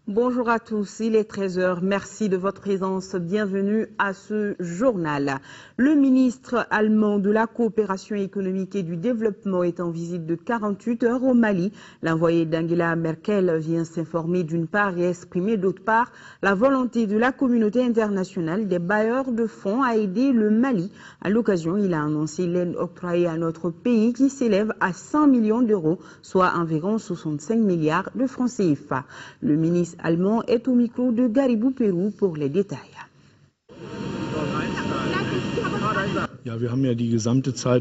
Bonjour à tous, il est 13 h. Merci de votre présence. Bienvenue à ce journal. Le ministre allemand de la coopération économique et du développement est en visite de 48 heures au Mali. L'envoyé d'Angela Merkel vient s'informer d'une part et exprimer d'autre part la volonté de la communauté internationale des bailleurs de fonds à aider le Mali. À l'occasion, il a annoncé l'aide octroyée à notre pays qui s'élève à 100 millions d'euros, soit environ 65 milliards de francs CFA. Le ministre allemand est au micro de Garibou Pérou pour les détails.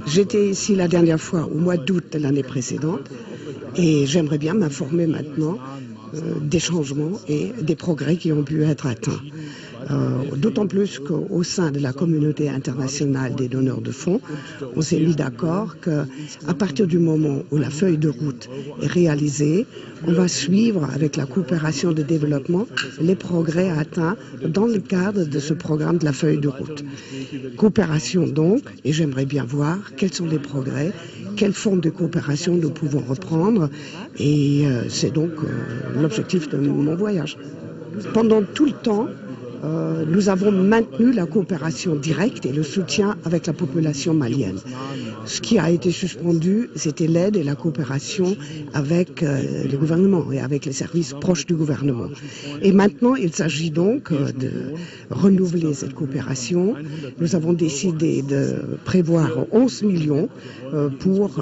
J'étais ici la dernière fois au mois d'août de l'année précédente et j'aimerais bien m'informer maintenant des changements et des progrès qui ont pu être atteints. D'autant plus qu'au sein de la communauté internationale des donneurs de fonds, on s'est mis d'accord qu'à partir du moment où la feuille de route est réalisée, on va suivre avec la coopération de développement les progrès atteints dans le cadre de ce programme de la feuille de route. Coopération donc, et j'aimerais bien voir quels sont les progrès, quelles formes de coopération nous pouvons reprendre, et c'est donc l'objectif de mon voyage. Pendant tout le temps, nous avons maintenu la coopération directe et le soutien avec la population malienne. Ce qui a été suspendu, c'était l'aide et la coopération avec le gouvernement et avec les services proches du gouvernement. Et maintenant, il s'agit donc de renouveler cette coopération. Nous avons décidé de prévoir 11 millions pour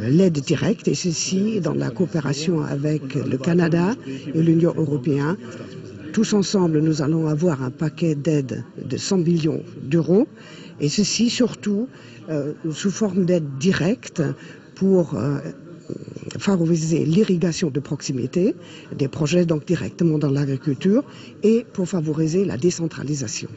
l'aide directe, et ceci dans la coopération avec le Canada et l'Union européenne. Tous ensemble, nous allons avoir un paquet d'aide de 100 millions d'euros, et ceci surtout sous forme d'aide directe pour favoriser l'irrigation de proximité, des projets donc directement dans l'agriculture, et pour favoriser la décentralisation.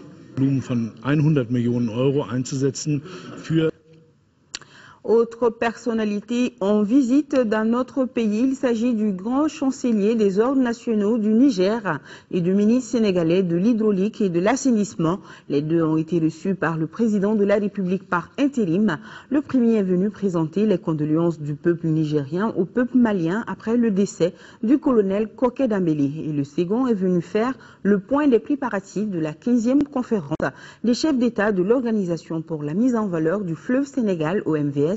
Autre personnalité en visite dans notre pays, il s'agit du grand chancelier des ordres nationaux du Niger et du ministre sénégalais de l'hydraulique et de l'assainissement. Les deux ont été reçus par le président de la République par intérim. Le premier est venu présenter les condoléances du peuple nigérien au peuple malien après le décès du colonel Koké Dambélé. Et le second est venu faire le point des préparatifs de la 15e conférence des chefs d'État de l'Organisation pour la mise en valeur du fleuve Sénégal, OMVS,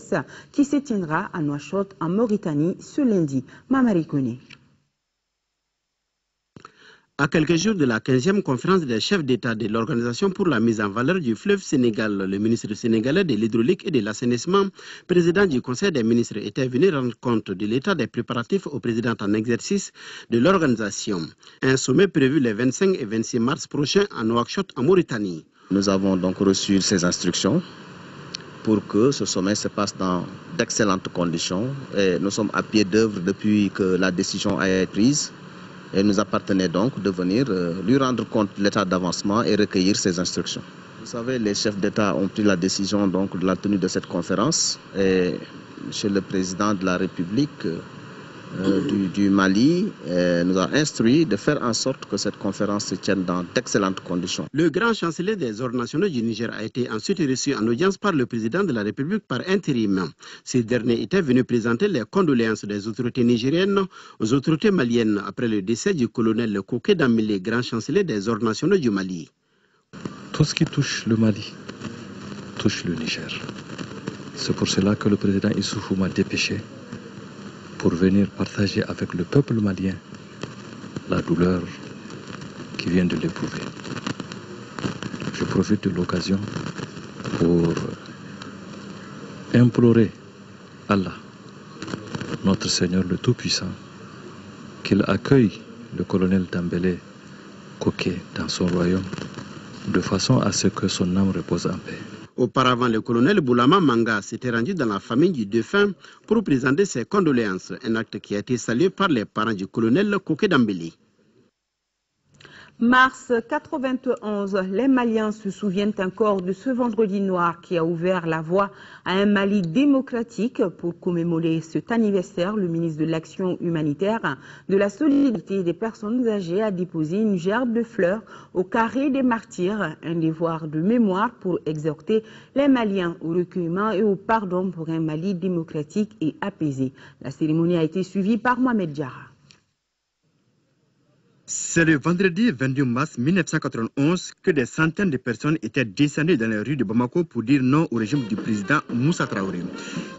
qui se tiendra à Nouakchott en Mauritanie ce lundi. Mamari Kone. À quelques jours de la 15e conférence des chefs d'État de l'Organisation pour la mise en valeur du fleuve Sénégal, le ministre sénégalais de l'hydraulique et de l'assainissement, président du Conseil des ministres, était venu rendre compte de l'état des préparatifs au président en exercice de l'organisation. Un sommet prévu les 25 et 26 mars prochains à Nouakchott en Mauritanie. Nous avons donc reçu ces instructions pour que ce sommet se passe dans d'excellentes conditions. Et nous sommes à pied d'œuvre depuis que la décision a été prise. Et nous appartenait donc de venir lui rendre compte de l'état d'avancement et recueillir ses instructions. Vous savez, les chefs d'État ont pris la décision donc de la tenue de cette conférence. Et Monsieur le Président de la République du Mali nous a instruit de faire en sorte que cette conférence se tienne dans d'excellentes conditions. Le grand chancelier des ordres nationaux du Niger a été ensuite reçu en audience par le président de la République par intérim. Ce dernier était venu présenter les condoléances des autorités nigériennes aux autorités maliennes après le décès du colonel Koké Dambélé, grand chancelier des ordres nationaux du Mali. Tout ce qui touche le Mali touche le Niger. C'est pour cela que le président Issoufou m'a dépêché pour venir partager avec le peuple malien la douleur qui vient de l'éprouver. Je profite de l'occasion pour implorer Allah, notre Seigneur le Tout-Puissant, qu'il accueille le colonel Dambélé Koké dans son royaume, de façon à ce que son âme repose en paix. Auparavant, le colonel Boulama Manga s'était rendu dans la famille du défunt pour présenter ses condoléances, un acte qui a été salué par les parents du colonel Koké Dambélé. Mars 91, les Maliens se souviennent encore de ce vendredi noir qui a ouvert la voie à un Mali démocratique. Pour commémorer cet anniversaire, le ministre de l'Action humanitaire, de la solidarité et des personnes âgées a déposé une gerbe de fleurs au carré des martyrs, un devoir de mémoire pour exhorter les Maliens au recueillement et au pardon pour un Mali démocratique et apaisé. La cérémonie a été suivie par Mohamed Diarra. C'est le vendredi 22 mars 1991 que des centaines de personnes étaient descendues dans les rues de Bamako pour dire non au régime du président Moussa Traoré.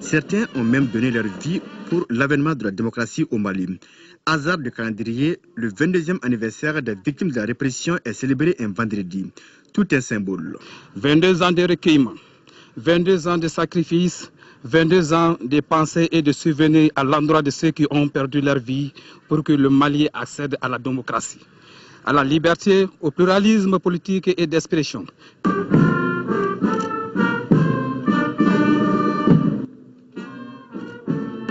Certains ont même donné leur vie pour l'avènement de la démocratie au Mali. Hasard de calendrier, le 22e anniversaire des victimes de la répression est célébré un vendredi. Tout est symbole. 22 ans de recueillement, 22 ans de sacrifices, 22 ans de pensées et de souvenirs à l'endroit de ceux qui ont perdu leur vie pour que le Mali accède à la démocratie, à la liberté, au pluralisme politique et d'expression.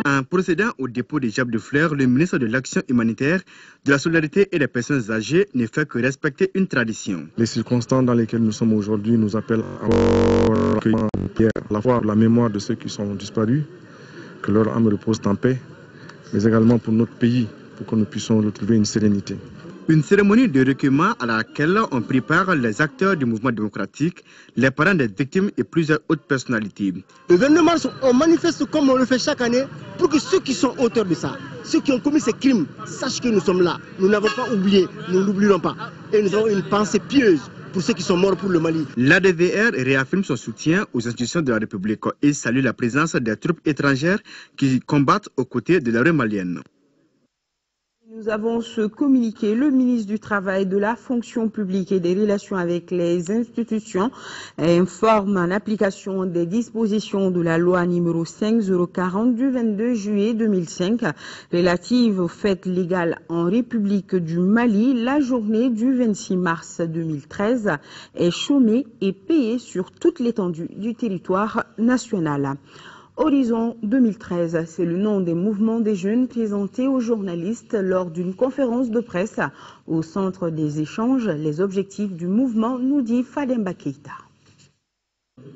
En procédant au dépôt des jables de fleurs, le ministre de l'Action humanitaire, de la solidarité et des personnes âgées ne fait que respecter une tradition. Les circonstances dans lesquelles nous sommes aujourd'hui nous appellent à accueillir à la fois la mémoire de ceux qui sont disparus, que leur âme repose en paix, mais également pour notre pays, pour que nous puissions retrouver une sérénité. Une cérémonie de recueillement à laquelle on prépare les acteurs du mouvement démocratique, les parents des victimes et plusieurs autres personnalités. Le 22 mars, on manifeste comme on le fait chaque année pour que ceux qui sont auteurs de ça, ceux qui ont commis ces crimes, sachent que nous sommes là. Nous n'avons pas oublié, nous n'oublierons pas. Et nous avons une pensée pieuse pour ceux qui sont morts pour le Mali. L'ADVR réaffirme son soutien aux institutions de la République et salue la présence des troupes étrangères qui combattent aux côtés de l'armée malienne. Nous avons ce communiqué. Le ministre du Travail, de la Fonction publique et des relations avec les institutions informe en application des dispositions de la loi numéro 5040 du 22 juillet 2005 relative aux fêtes légales en République du Mali. La journée du 26 mars 2013 est chômée et payée sur toute l'étendue du territoire national. Horizon 2013, c'est le nom des mouvements des jeunes présentés aux journalistes lors d'une conférence de presse au centre des échanges. Les objectifs du mouvement, nous dit Fademba Keïta.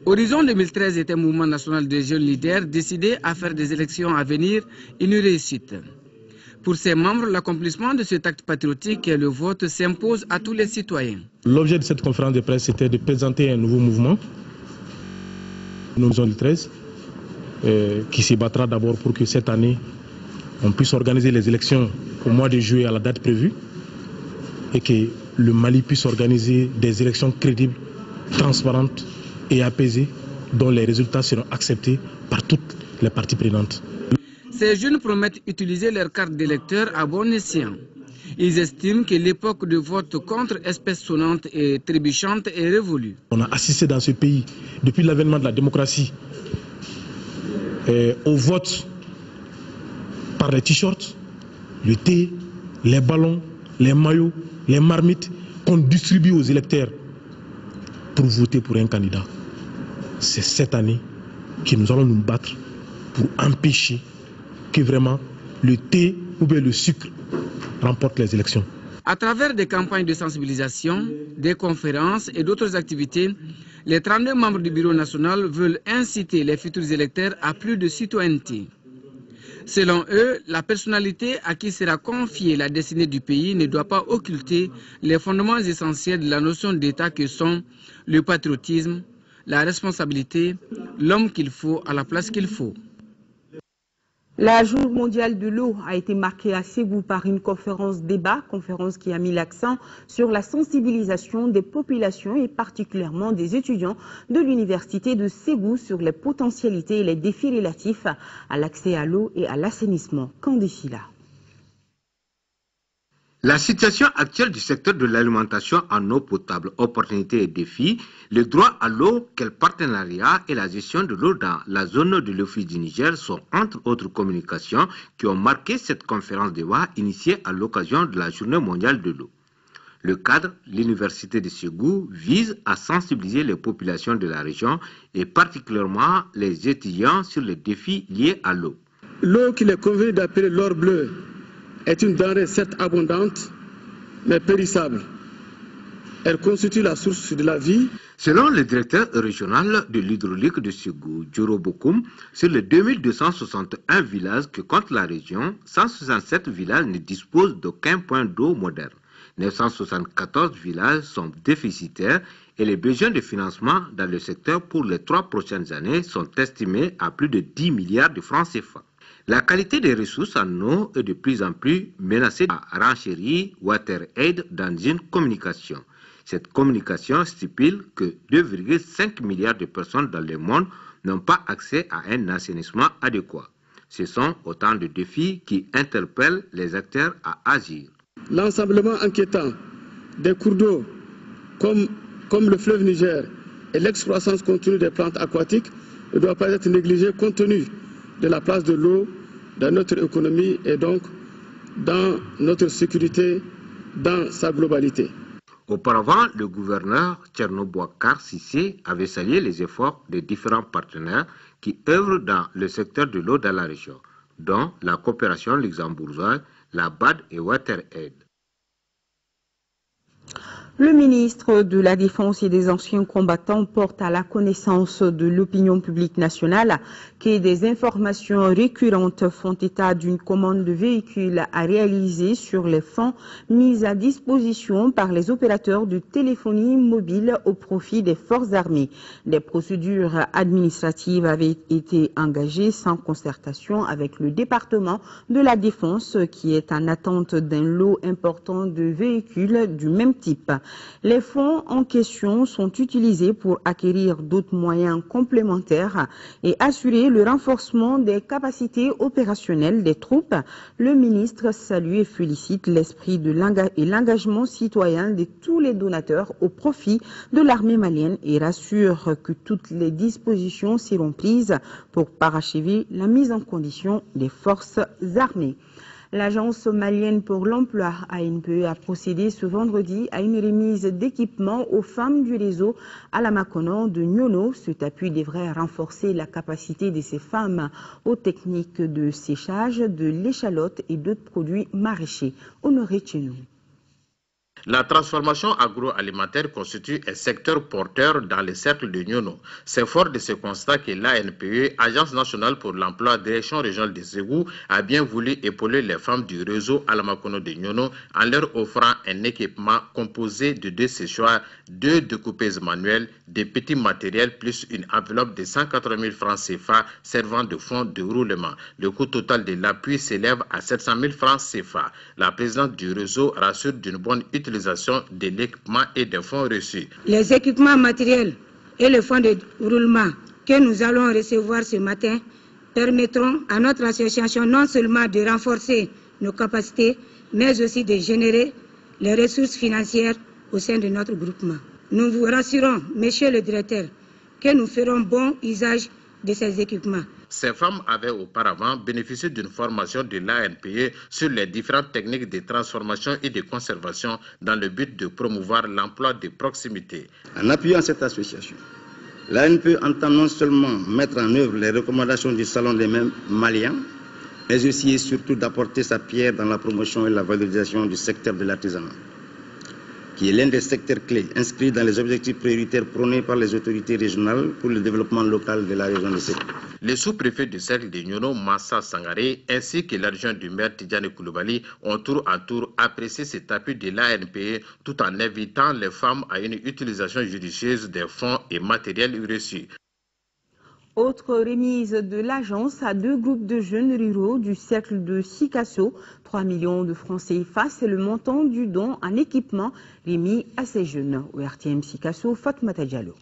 Horizon 2013 est un mouvement national de jeunes leaders décidé à faire des élections à venir une réussite. Pour ses membres, l'accomplissement de cet acte patriotique et le vote s'impose à tous les citoyens. L'objet de cette conférence de presse était de présenter un nouveau mouvement, Horizon 2013, qui se battra d'abord pour que cette année, on puisse organiser les élections au mois de juillet à la date prévue et que le Mali puisse organiser des élections crédibles, transparentes et apaisées dont les résultats seront acceptés par toutes les parties prenantes. Ces jeunes promettent utiliser leur carte d'électeur à bon escient. Ils estiment que l'époque de vote contre espèces sonnantes et trébuchantes est révolue. On a assisté dans ce pays, depuis l'avènement de la démocratie, au vote par les t-shirts, le thé, les ballons, les maillots, les marmites qu'on distribue aux électeurs pour voter pour un candidat. C'est cette année que nous allons nous battre pour empêcher que vraiment le thé ou bien le sucre remporte les élections. À travers des campagnes de sensibilisation, des conférences et d'autres activités, les 32 membres du Bureau national veulent inciter les futurs électeurs à plus de citoyenneté. Selon eux, la personnalité à qui sera confiée la destinée du pays ne doit pas occulter les fondements essentiels de la notion d'État que sont le patriotisme, la responsabilité, l'homme qu'il faut à la place qu'il faut. La Journée mondiale de l'eau a été marquée à Ségou par une conférence-débat, conférence qui a mis l'accent sur la sensibilisation des populations et particulièrement des étudiants de l'université de Ségou sur les potentialités et les défis relatifs à l'accès à l'eau et à l'assainissement. Kandifila. La situation actuelle du secteur de l'alimentation en eau potable, opportunités et défis, le droit à l'eau, quel partenariat et la gestion de l'eau dans la zone de l'Office du Niger sont entre autres communications qui ont marqué cette conférence débat initiée à l'occasion de la Journée mondiale de l'eau. Le cadre, l'université de Ségou, vise à sensibiliser les populations de la région et particulièrement les étudiants sur les défis liés à l'eau. L'eau qu'il est convenu d'appeler l'or bleu est une denrée certes abondante, mais périssable. Elle constitue la source de la vie. Selon le directeur régional de l'hydraulique de Ségou, Djoro Bokoum, sur les 2261 villages que compte la région, 167 villages ne disposent d'aucun point d'eau moderne. 974 villages sont déficitaires et les besoins de financement dans le secteur pour les 3 prochaines années sont estimés à plus de 10 milliards de francs CFA. La qualité des ressources en eau est de plus en plus menacée à renchérir WaterAid dans une communication. Cette communication stipule que 2,5 milliards de personnes dans le monde n'ont pas accès à un assainissement adéquat. Ce sont autant de défis qui interpellent les acteurs à agir. L'ensemblement inquiétant des cours d'eau comme le fleuve Niger et l'excroissance continue des plantes aquatiques ne doit pas être négligé compte tenu de la place de l'eau dans notre économie et donc dans notre sécurité dans sa globalité. Auparavant, le gouverneur Thierno Bouakar Sissé avait salué les efforts des différents partenaires qui œuvrent dans le secteur de l'eau dans la région, dont la coopération luxembourgeoise, la BAD et WaterAid. Le ministre de la Défense et des Anciens Combattants porte à la connaissance de l'opinion publique nationale que des informations récurrentes font état d'une commande de véhicules à réaliser sur les fonds mis à disposition par les opérateurs de téléphonie mobile au profit des forces armées. Des procédures administratives avaient été engagées sans concertation avec le département de la Défense qui est en attente d'un lot important de véhicules du même type. Les fonds en question sont utilisés pour acquérir d'autres moyens complémentaires et assurer le renforcement des capacités opérationnelles des troupes. Le ministre salue et félicite l'esprit et l'engagement citoyen de tous les donateurs au profit de l'armée malienne et rassure que toutes les dispositions seront prises pour parachever la mise en condition des forces armées. L'Agence malienne pour l'emploi, ANPE, a procédé ce vendredi à une remise d'équipements aux femmes du réseau à la Makonan de Nyono. Cet appui devrait renforcer la capacité de ces femmes aux techniques de séchage, de l'échalote et d'autres produits maraîchers. Honoré Tchenou. La transformation agroalimentaire constitue un secteur porteur dans le cercle de Nyono. C'est fort de ce constat que l'ANPE, Agence nationale pour l'emploi, direction régionale des Ségou, a bien voulu épauler les femmes du réseau Alamakono de Nyono en leur offrant un équipement composé de 2 séchoirs, 2 découpeuses manuelles, des petits matériels plus une enveloppe de 180 000 francs CFA servant de fonds de roulement. Le coût total de l'appui s'élève à 700 000 francs CFA. La présidente du réseau rassure d'une bonne utilisation de l'équipement et des fonds reçus. Les équipements matériels et le fonds de roulement que nous allons recevoir ce matin permettront à notre association non seulement de renforcer nos capacités, mais aussi de générer les ressources financières au sein de notre groupement. Nous vous rassurons, monsieur le directeur, que nous ferons bon usage de ces équipements. Ces femmes avaient auparavant bénéficié d'une formation de l'ANPE sur les différentes techniques de transformation et de conservation dans le but de promouvoir l'emploi de proximité. En appuyant cette association, l'ANPE entend non seulement mettre en œuvre les recommandations du Salon des mêmes maliens, mais aussi et surtout d'apporter sa pierre dans la promotion et la valorisation du secteur de l'artisanat, qui est l'un des secteurs clés inscrits dans les objectifs prioritaires prônés par les autorités régionales pour le développement local de la région de Ségou. Les sous-préfets du cercle de Nyono, Massa Sangaré, ainsi que l'adjoint du maire Tidjane Koulibaly ont tour à tour apprécié cet appui de l'ANPE tout en invitant les femmes à une utilisation judicieuse des fonds et matériels reçus. Autre remise de l'agence à 2 groupes de jeunes ruraux du cercle de Sikasso. 3 millions de francs CFA, c'est le montant du don en équipement remis à ces jeunes. Au RTM Sikasso, Fatmata Diallo.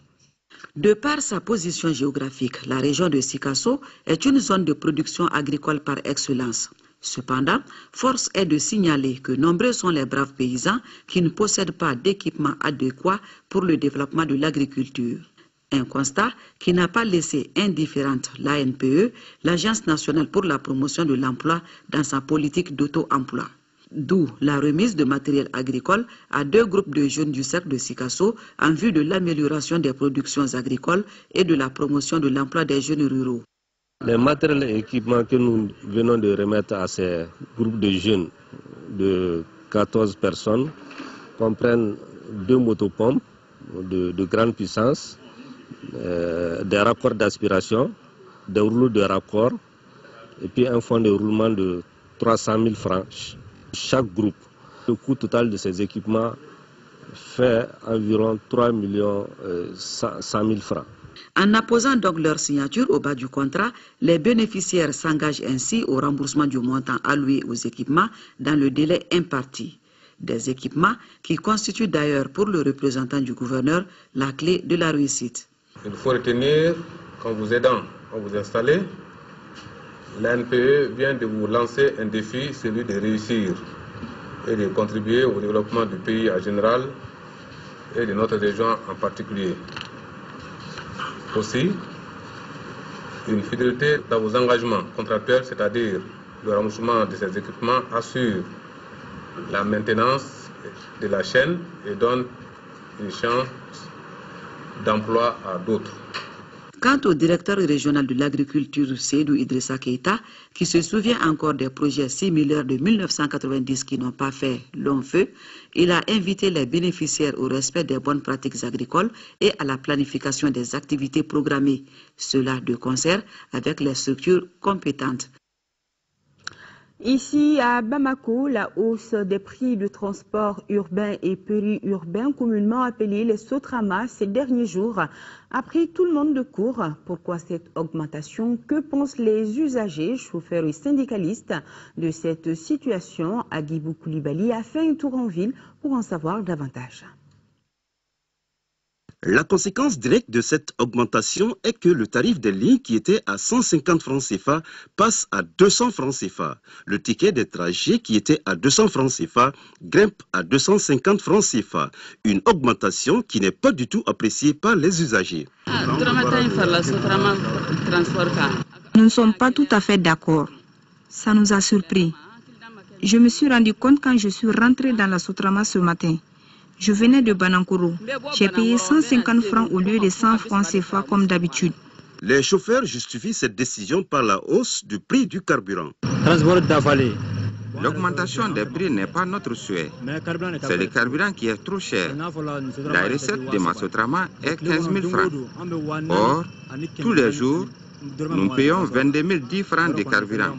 De par sa position géographique, la région de Sikasso est une zone de production agricole par excellence. Cependant, force est de signaler que nombreux sont les braves paysans qui ne possèdent pas d'équipement adéquat pour le développement de l'agriculture. Un constat qui n'a pas laissé indifférente l'ANPE, l'Agence nationale pour la promotion de l'emploi, dans sa politique d'auto-emploi. D'où la remise de matériel agricole à 2 groupes de jeunes du cercle de Sikasso en vue de l'amélioration des productions agricoles et de la promotion de l'emploi des jeunes ruraux. Les matériels et équipements que nous venons de remettre à ces groupes de jeunes de 14 personnes comprennent 2 motopompes de grande puissance, des raccords d'aspiration, des rouleaux de raccord et puis un fonds de roulement de 300 000 francs chaque groupe. Le coût total de ces équipements fait environ 3 100 000 francs. En apposant donc leur signature au bas du contrat, les bénéficiaires s'engagent ainsi au remboursement du montant alloué aux équipements dans le délai imparti. Des équipements qui constituent d'ailleurs pour le représentant du gouverneur la clé de la réussite. Il faut retenir qu'en vous aidant à vous installer, l'ANPE vient de vous lancer un défi, celui de réussir et de contribuer au développement du pays en général et de notre région en particulier. Aussi, une fidélité dans vos engagements contractuels, c'est-à-dire le remboursement de ces équipements, assure la maintenance de la chaîne et donne une chance d'emploi à d'autres. Quant au directeur régional de l'agriculture, Seydou Idrissa Keïta, qui se souvient encore des projets similaires de 1990 qui n'ont pas fait long feu, il a invité les bénéficiaires au respect des bonnes pratiques agricoles et à la planification des activités programmées, cela de concert avec les structures compétentes. Ici à Bamako, la hausse des prix de transport urbain et périurbain, communément appelés les Sotrama, ces derniers jours, a pris tout le monde de court. Pourquoi cette augmentation? Que pensent les usagers, chauffeurs et syndicalistes de cette situation? Agibou Koulibaly a fait un tour en ville pour en savoir davantage. La conséquence directe de cette augmentation est que le tarif des lignes qui était à 150 francs CFA passe à 200 francs CFA. Le ticket des trajets qui était à 200 francs CFA grimpe à 250 francs CFA. Une augmentation qui n'est pas du tout appréciée par les usagers. Nous ne sommes pas tout à fait d'accord. Ça nous a surpris. Je me suis rendu compte quand je suis rentré dans la Sotrama ce matin. Je venais de Banankourou. J'ai payé 150 francs au lieu de 100 francs CFA comme d'habitude. Les chauffeurs justifient cette décision par la hausse du prix du carburant. L'augmentation des prix n'est pas notre souhait. C'est le carburant qui est trop cher. La recette de Massotrama est 15 000 francs. Or, tous les jours, nous payons 22 010 francs de carburant.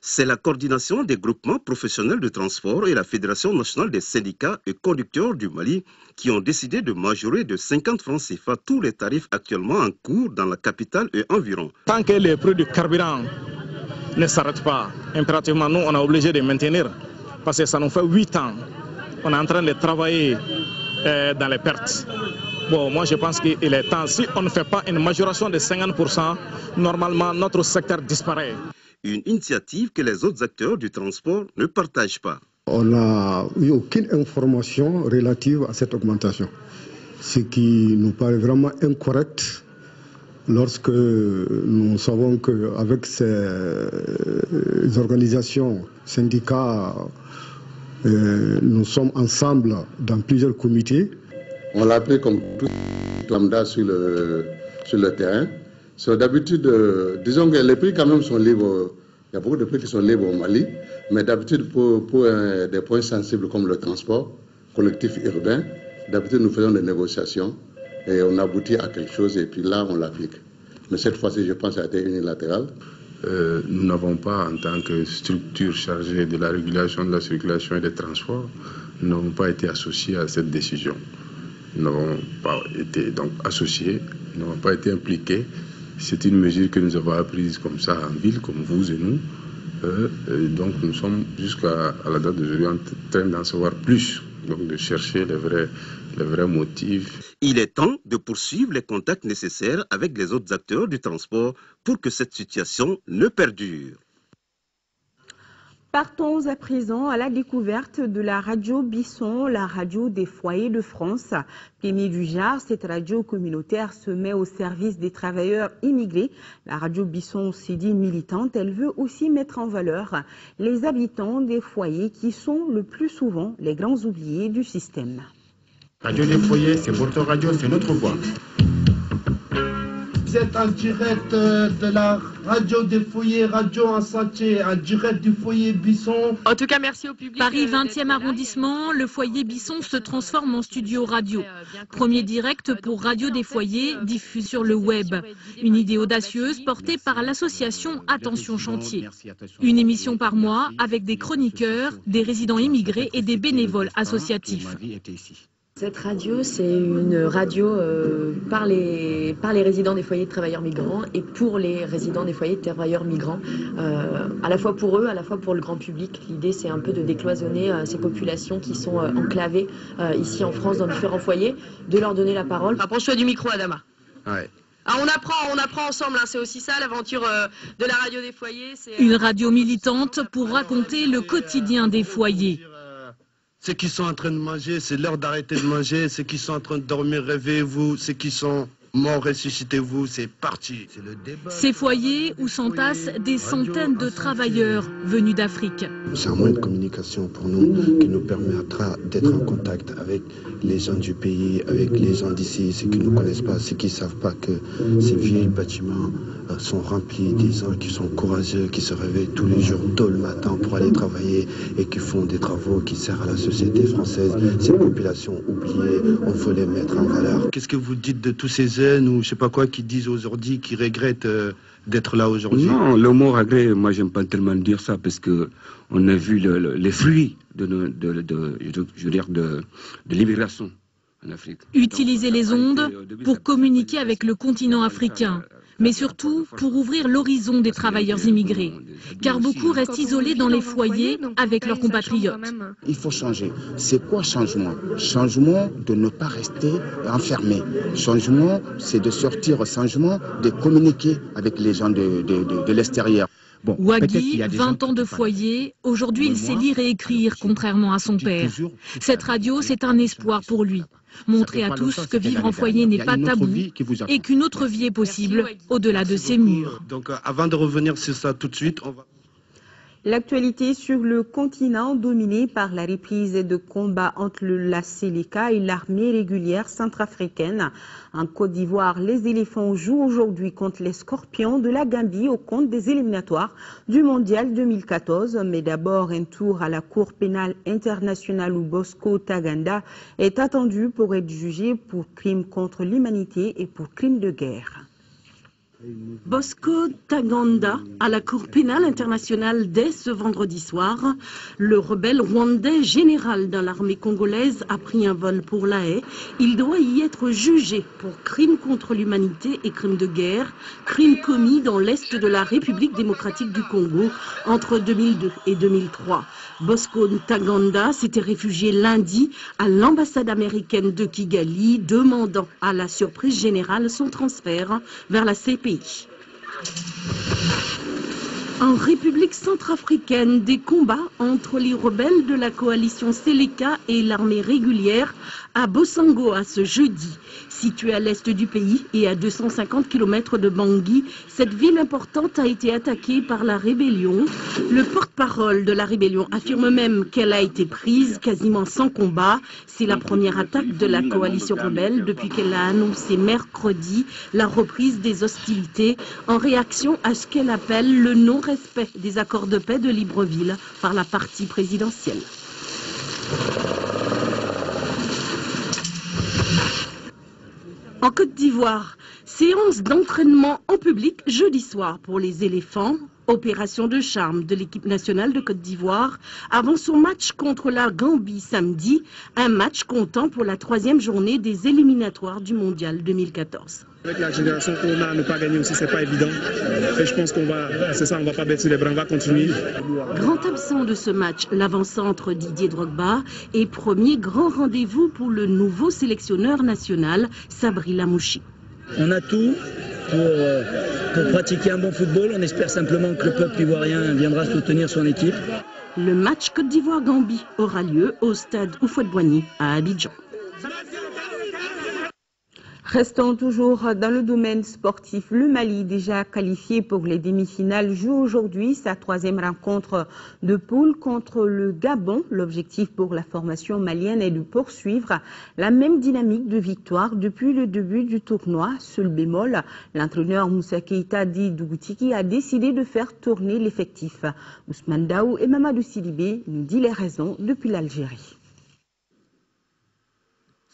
C'est la coordination des groupements professionnels de transport et la Fédération nationale des syndicats et conducteurs du Mali qui ont décidé de majorer de 50 francs CFA tous les tarifs actuellement en cours dans la capitale et environ. Tant que les prix du carburant ne s'arrêtent pas, impérativement, nous, on est obligé de maintenir parce que ça nous fait 8 ans. On est en train de travailler dans les pertes. Bon, moi je pense qu'il est temps, si on ne fait pas une majoration de 50%, normalement notre secteur disparaît. Une initiative que les autres acteurs du transport ne partagent pas. On n'a eu aucune information relative à cette augmentation, ce qui nous paraît vraiment incorrect lorsque nous savons qu'avec ces organisations, syndicats, nous sommes ensemble dans plusieurs comités. On l'a appelé comme tout lambda sur le terrain. D'habitude, disons que les prix quand même sont libres. Il y a beaucoup de prix qui sont libres au Mali, mais d'habitude pour des points sensibles comme le transport collectif urbain, d'habitude nous faisons des négociations et on aboutit à quelque chose et puis là on l'applique. Mais cette fois-ci, je pense que ça a été unilatéral. Nous n'avons pas, en tant que structure chargée de la régulation de la circulation et des transports, nous n'avons pas été associés à cette décision. Nous n'avons pas été donc associés, nous n'avons pas été impliqués. C'est une mesure que nous avons apprise comme ça en ville, comme vous et nous. Donc nous sommes jusqu'à la date d'aujourd'hui en train d'en savoir plus, donc de chercher les vrais motifs. Il est temps de poursuivre les contacts nécessaires avec les autres acteurs du transport pour que cette situation ne perdure. Partons à présent à la découverte de la radio Bisson, la radio des foyers de France. Premier du genre, cette radio communautaire se met au service des travailleurs immigrés. La radio Bisson s'est dit militante, elle veut aussi mettre en valeur les habitants des foyers qui sont le plus souvent les grands oubliés du système. Radio des foyers, c'est votre radio, c'est notre voix. Vous êtes en direct de la radio des foyers, radio en santé, en direct du foyer Bisson. En tout cas, merci au public. Paris 20e arrondissement, le foyer Bisson se transforme en studio radio. Premier direct pour Radio des foyers, diffusé sur le web. Une idée audacieuse portée par l'association Attention Chantier. Une émission par mois avec des chroniqueurs, des résidents immigrés et des bénévoles associatifs. Cette radio, c'est une radio par les résidents des foyers de travailleurs migrants et pour les résidents des foyers de travailleurs migrants, à la fois pour eux, à la fois pour le grand public. L'idée, c'est un peu de décloisonner ces populations qui sont enclavées ici en France dans différents foyers, de leur donner la parole. Approche-toi du micro, Adama. Ouais. Ah, on apprend ensemble, hein, c'est aussi ça l'aventure de la radio des foyers. Une radio militante pour raconter le quotidien des foyers. Ceux qui sont en train de manger, c'est l'heure d'arrêter de manger. Ceux qui sont en train de dormir, réveillez-vous. Ceux qui sont morts, ressuscitez-vous. C'est parti. C'est le débat. Ces foyers où s'entassent des centaines de travailleurs venus d'Afrique. C'est un moyen de communication pour nous qui nous permettra d'être en contact avec les gens du pays, avec les gens d'ici, ceux qui ne connaissent pas, ceux qui ne savent pas que ces vieux bâtiments sont remplis des gens qui sont courageux, qui se réveillent tous les jours tôt le matin pour aller travailler et qui font des travaux qui servent à la société française. Ces populations oubliées, on veut les mettre en valeur. Qu'est-ce que vous dites de tous ces jeunes ou je sais pas quoi qui disent aujourd'hui, qui regrettent d'être là aujourd'hui? Non, le mot regret, moi j'aime pas tellement dire ça parce que on a vu les fruits de l'immigration en Afrique. Utiliser les ondes pour communiquer avec le continent africain, mais surtout pour ouvrir l'horizon des travailleurs immigrés, car beaucoup restent isolés dans les foyers avec leurs compatriotes. Il faut changer. C'est quoi changement? Changement de ne pas rester enfermé. Changement, c'est de sortir. Changement, de communiquer avec les gens de l'extérieur. Bon, Wagui, 20 ans de foyer, aujourd'hui il sait lire et écrire, contrairement à son père. Cette radio, c'est un espoir pour lui. Montrer à tous que vivre en foyer n'est pas tabou et qu'une autre vie est possible au-delà de ces murs. Donc avant de revenir sur ça tout de suite, on va... L'actualité sur le continent dominée par la reprise de combats entre la Séléka et l'armée régulière centrafricaine. En Côte d'Ivoire, les éléphants jouent aujourd'hui contre les scorpions de la Gambie au compte des éliminatoires du Mondial 2014. Mais d'abord, un tour à la Cour pénale internationale où Bosco Ntaganda est attendu pour être jugé pour crimes contre l'humanité et pour crimes de guerre. Bosco Ntaganda à la Cour pénale internationale dès ce vendredi soir. Le rebelle rwandais général dans l'armée congolaise a pris un vol pour La Haye. Il doit y être jugé pour crimes contre l'humanité et crimes de guerre, crimes commis dans l'est de la République démocratique du Congo entre 2002 et 2003. Bosco Ntaganda s'était réfugié lundi à l'ambassade américaine de Kigali, demandant à la surprise générale son transfert vers la CPI. En République centrafricaine, des combats entre les rebelles de la coalition Séléka et l'armée régulière à Bosangoa ce jeudi. Située à l'est du pays et à 250 km de Bangui, cette ville importante a été attaquée par la rébellion. Le porte-parole de la rébellion affirme même qu'elle a été prise quasiment sans combat. C'est la première attaque de la coalition rebelle depuis qu'elle a annoncé mercredi la reprise des hostilités en réaction à ce qu'elle appelle le non-respect des accords de paix de Libreville par la partie présidentielle. En Côte d'Ivoire, séance d'entraînement en public jeudi soir pour les éléphants. Opération de charme de l'équipe nationale de Côte d'Ivoire avant son match contre la Gambie samedi, un match comptant pour la 3e journée des éliminatoires du Mondial 2014. Avec la génération qu'on a, ne pas gagner aussi, c'est pas évident. Et je pense qu'on va, c'est ça, on va pas baisser les bras, on va continuer. Grand absent de ce match, l'avant-centre Didier Drogba et premier grand rendez-vous pour le nouveau sélectionneur national, Sabri Lamouchi. On a tout pour pratiquer un bon football. On espère simplement que le peuple ivoirien viendra soutenir son équipe. Le match Côte d'Ivoire-Gambie aura lieu au stade Houphouët-Boigny à Abidjan. Restons toujours dans le domaine sportif. Le Mali, déjà qualifié pour les demi-finales, joue aujourd'hui sa 3e rencontre de poule contre le Gabon. L'objectif pour la formation malienne est de poursuivre la même dynamique de victoire depuis le début du tournoi. Seul bémol, l'entraîneur Moussa Keïta Di Dougoutiki a décidé de faire tourner l'effectif. Ousmane Daou et Mamadou Sidibé nous disent les raisons depuis l'Algérie.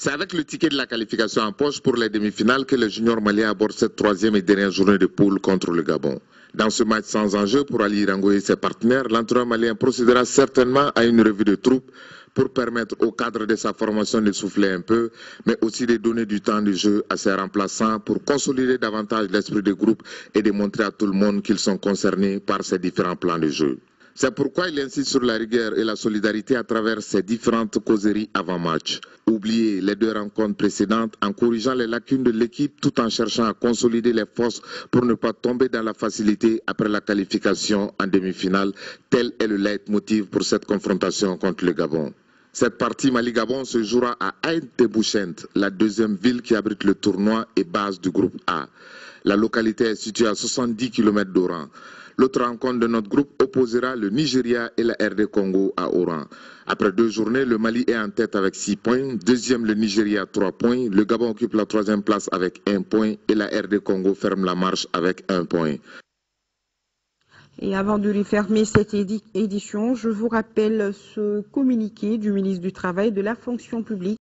C'est avec le ticket de la qualification en poche pour les demi-finales que le junior malien aborde cette 3e et dernière journée de poule contre le Gabon. Dans ce match sans enjeu pour Ali Rango et ses partenaires, l'entraîneur malien procédera certainement à une revue de troupes pour permettre au cadre de sa formation de souffler un peu, mais aussi de donner du temps de jeu à ses remplaçants pour consolider davantage l'esprit de groupe et de montrer à tout le monde qu'ils sont concernés par ces différents plans de jeu. C'est pourquoi il insiste sur la rigueur et la solidarité à travers ces différentes causeries avant-match. Oublier les 2 rencontres précédentes en corrigeant les lacunes de l'équipe tout en cherchant à consolider les forces pour ne pas tomber dans la facilité après la qualification en demi-finale. Tel est le leitmotiv pour cette confrontation contre le Gabon. Cette partie Mali-Gabon se jouera à Aïn-Tebouchent, la 2e ville qui abrite le tournoi et base du groupe A. La localité est située à 70 km d'Oran. L'autre rencontre de notre groupe opposera le Nigeria et la RD Congo à Oran. Après 2 journées, le Mali est en tête avec 6 points, 2e le Nigeria 3 points, le Gabon occupe la 3e place avec 1 point et la RD Congo ferme la marche avec 1 point. Et avant de lui fermer cette édition, je vous rappelle ce communiqué du ministre du Travail et de la Fonction publique.